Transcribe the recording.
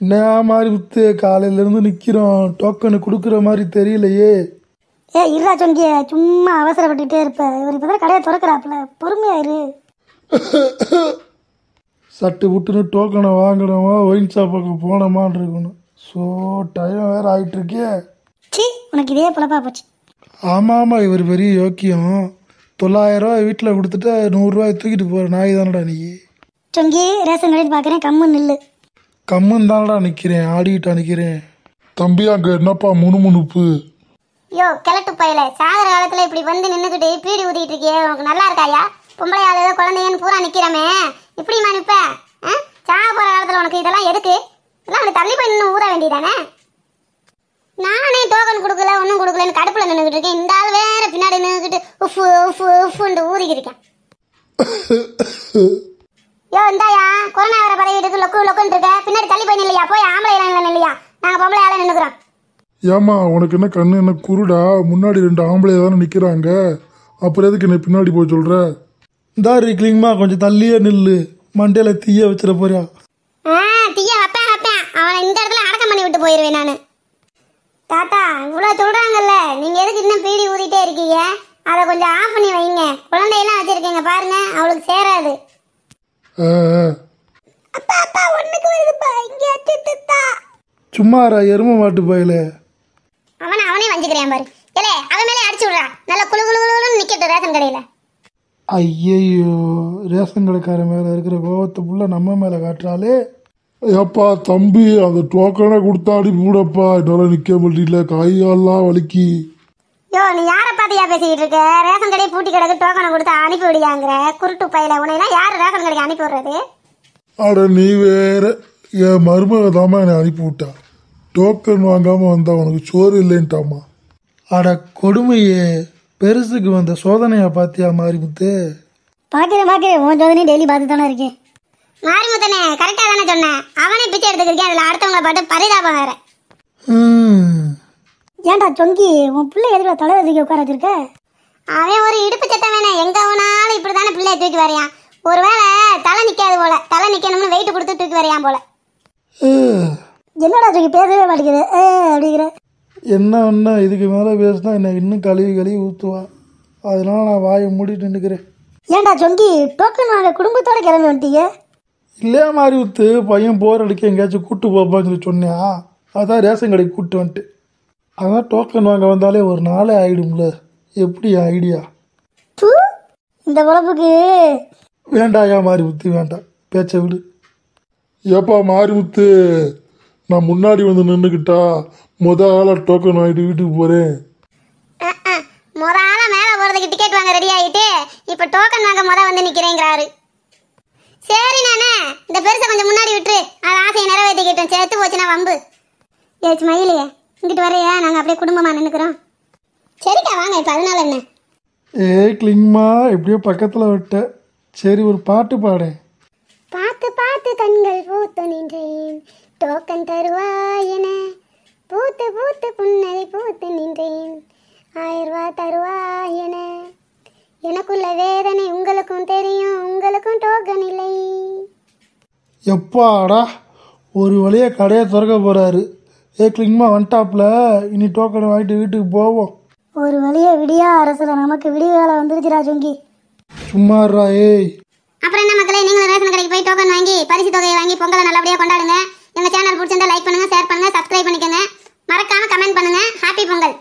என்ன மாதிரி வித்து காலையிலேருந்து நிற்கிறோம், டோக்கனு கொடுக்குற மாதிரி தெரியலையே. இருடா சொங்கிய, சும்மா அவசரப்பட்டுட்டே இருப்ப. இவர் இப்போ தான் கடையை திறக்கிறாப்புல, பொறுமையாயிரு. சட்டு விட்டுன்னு டோக்கனை வாங்கினோமா ஒயின் ஷாப்புக்கு போனோமான் இருக்கணும். ஸோ டைம் வேறு ஆகிட்டு இருக்கே. சி, உனக்கு இதே பொழப்பா போச்சு. ஆமாம், இவர் பெரிய யோக்கியம். 900 ரூபா வீட்டில் கொடுத்துட்டு 100 ரூபாய் தூக்கிட்டு போகிற நாய் தானடா நீ. சொங்கி, ரேஷன் கடையில் பார்க்குறேன், கம்மு நில்லு. கம்முன்னு தானடா நிற்கிறேன், ஆடிக்கிட்டா நிற்கிறேன். தம்பி, அங்கே என்னப்பா முணுமுணுப்பு? யோ கிழட்டு பையல, சாகர காலத்துல இப்படி வந்து நின்றுக்கிட்டு பீடி ஊதிட்டு இருக்கியே, உனக்கு நல்லா இருக்காயா? பொம்பளை ஆளு குழந்தைன்னு பூரா நிக்கிறமே, இப்படி நிப்ப? சாக போற காலத்துல உனக்கு இதெல்லாம் எதுக்கு? இதெல்லாம் உனக்கு தள்ளி போய் நின்று ஊற வேண்டியதானே? நானே டோக்கன் கொடுக்கல, ஒன்றும் கொடுக்கலன்னு கடுப்புல நின்றுக்கிட்டு இருக்கேன். இந்த ஆள் வேற பின்னாடி நின்றுக்கிட்டு உஃப் உஃப் உஃப்ன்னு ஊதிக்கிருக்கேன். யோ இந்தாயா, கொரோனா வேற பரவிட்டு லொக்கு லொக்குன்னு இருக்க, பின்னாடி தள்ளி போய் நில்லையா? போய் ஆம்பளை இடம் இல்லையா? நாங்கள் பொம்பளை ஆளை நின்றுக்கிறோம். ஏமா, உனக்கு என்ன கண்ணு என்ன குருடா? முன்னாடி 2 ஆம்பளை தானே நிற்கிறாங்க, அப்புறம் எதுக்கு என்ன பின்னாடி போய் சொல்கிற? இந்தா இருக்கீங்கம்மா, கொஞ்சம் தள்ளியே நில்லு, மண்டையில் தீய வச்சிட போறியா? தீய வைப்பேன் வைப்பேன், அவனை இந்த இடத்துல அடக்கம் பண்ணி விட்டு போயிடுவேன் நான். தாத்தா, இவ்வளோ சொல்கிறாங்கல்ல, நீங்கள் எதுக்கு இன்னும் பீடி ஊதிட்டே இருக்கீங்க? அதை கொஞ்சம் ஆஃப் பண்ணி வைங்க. குழந்தையெல்லாம் வச்சுருக்கீங்க பாருங்க, அவளுக்கு சேராது. அப்பா அப்பா, ஒன்றுக்கு வருதுப்பா, இங்கே திட்டா. சும்மா எரும மாட்டு போயில. அவனே வஞ்சிக்கிறேன் பாரு. ஏலே, அவன் மேலே அடிச்சு விடுறா, நல்லா குழு குழு குழுன்னு நிற்கட்டும் ரேஷன் கடையில். ஐயையோ, ரேஷன் கடைக்காரன் மேலே இருக்கிற கோவத்தை புள்ள நம்ம மேலே காட்டுறாளே. ஏப்பா தம்பி, அந்த டோக்கனை கொடுத்தா அனுப்பி விடப்பா, என்னால் நிற்க முடியல, கையெல்லாம் வலிக்கி. யோ, நீ யாரை பார்த்தியா பேசிக்கிட்டு இருக்க? ரேஷன் கடையை பூட்டி கிடக்கு, டோக்கனை கொடுத்து அனுப்பி விடியாங்கிற குருட்டு பையில. உனையெல்லாம் யார் ரேஷன் கடைக்கு அனுப்பி விடுறது? அட நீ வேற, என் மருமக தாமா என்னை அனுப்பி விட்டா. டோக்கன் வாங்காமல் வந்தா உனக்கு சோறு இல்லைன்ட்டாமா. அட கொடுமையே, பெருசுக்கு வந்த சோதனையா பார்த்தியா மாரிமுத்து? பார்க்கிறேன், உன் சோதனையும் டெய்லி பார்த்து தானே இருக்கேன். மாரிமுத்தனே, கரெக்டாக தானே சொன்னேன். அவனே பிச்சை எடுத்துக்கிருக்கேன், அதில் அடுத்தவங்களை பாட்டு பரிதாபம் வேற. ஏன்டா சொங்கி, உன் பிள்ளை எதுக்கு தலை வச்சுக்க உட்கார வச்சிருக்க? அவன் ஒரு இடுப்பு சட்டம் வேணாம், எங்க அவனாலும் இப்படி தானே பிள்ளைய தூக்கி வரையான். ஒருவேளை தலை நிற்காது போல, தலை நிற்கணும்னு வெயிட் கொடுத்து தூக்கி வரையான் போல. என்னடா சொங்கி, பேசவே மாட்டேங்குது அப்படிங்கிற. என்ன இதுக்கு மேலே பேசினா என்னை இன்னும் கழுவி ஊற்றுவா. அதனால நான் வாயை மூடிட்டு நின்றுக்கிறேன். ஏன்டா சொங்கி, டோக்கன் வாங்க குடும்பத்தோட கிளம்பி வந்துட்டீங்க? இல்லையா மாரிமுத்து, பையன் போர் அடிக்க எங்கேயாச்சும் கூட்டு போப்பான்னு சொல்லி சொன்னியா, அதான் ரேஷன் கடைக்கு கூப்பிட்டு வந்துட்டு. அதான் டோக்கன் வாங்க வந்தாலே ஒரு நாளே ஆகிடும்ல. எப்படி ஐடியா? இந்த பொழப்புக்கு வேண்டாயா மாரிமுத்து, வேண்டாம், பேச்சை விடு. ஏப்பா மாரிமுத்து, நான் முன்னாடி வந்து நின்றுக்கிட்டா ஆளாக டோக்கன் வாங்கிட்டு வீட்டுக்கு போகிறேன். ஆளா மேலே போகிறதுக்கு டிக்கெட் வாங்க ரெடி ஆகிட்டு இப்போ டோக்கன் வாங்க வந்து நிற்கிறேங்கிறாரு. சரி, நானே இந்த பெருசை கொஞ்சம் முன்னாடி விட்டுரு, அது ஆசையை நிறைவேற்றிக்கிட்டோம். சேர்த்து போச்சுன்னா வம்பு. ஏச்சு மயிலையே, இங்கிட்டு வரையா, நாங்கள் அப்படியே குடும்பமாக நின்றுக்கிறோம். சரிக்கா வாங்க, இப்போ அதனால என்ன? கிளிங்மா, எப்படியோ பக்கத்தில் விட்ட. சரி, ஒரு பாட்டு பாடேன். பார்த்து பார்த்து கண்கள் பூத்து நின்றேன், டோக்கன் தருவாயென பூத்து பூத்து புன்னகை பூத்து நின்றேன், 1000 ரூபா தருவாயென. எனக்குள்ள வேதனை உங்களுக்கும் தெரியும், உங்களுக்கும் டோக்கன் இல்லை. எப்பாடா, ஒரு வழியாக கடையை திறக்க போகிறாரு. கிளிங்மா வந்துட்டாப்புல, இனி டோக்கனை வாங்கிட்டு வீட்டுக்கு போவோம். ஒரு வழியா விடியா அரசுல நமக்கு விடிய வேலை வந்துருச்சுடா சொங்கி. சும்மாறா ஏய். அப்புறம் என்ன மக்களே, நீங்களும் ரேஷன் கடைக்கு போய் டோக்கன் வாங்கி பரிசு தொகையை வாங்கி பொங்கலை நல்லபடியாக கொண்டாடுங்க. எங்கள் சேனல் பிடிச்சிருந்தா லைக் பண்ணுங்கள், ஷேர் பண்ணுங்கள், சப்ஸ்கிரைப் பண்ணிக்கோங்க. மறக்காமல் கமெண்ட் பண்ணுங்கள். ஹாப்பி பொங்கல்.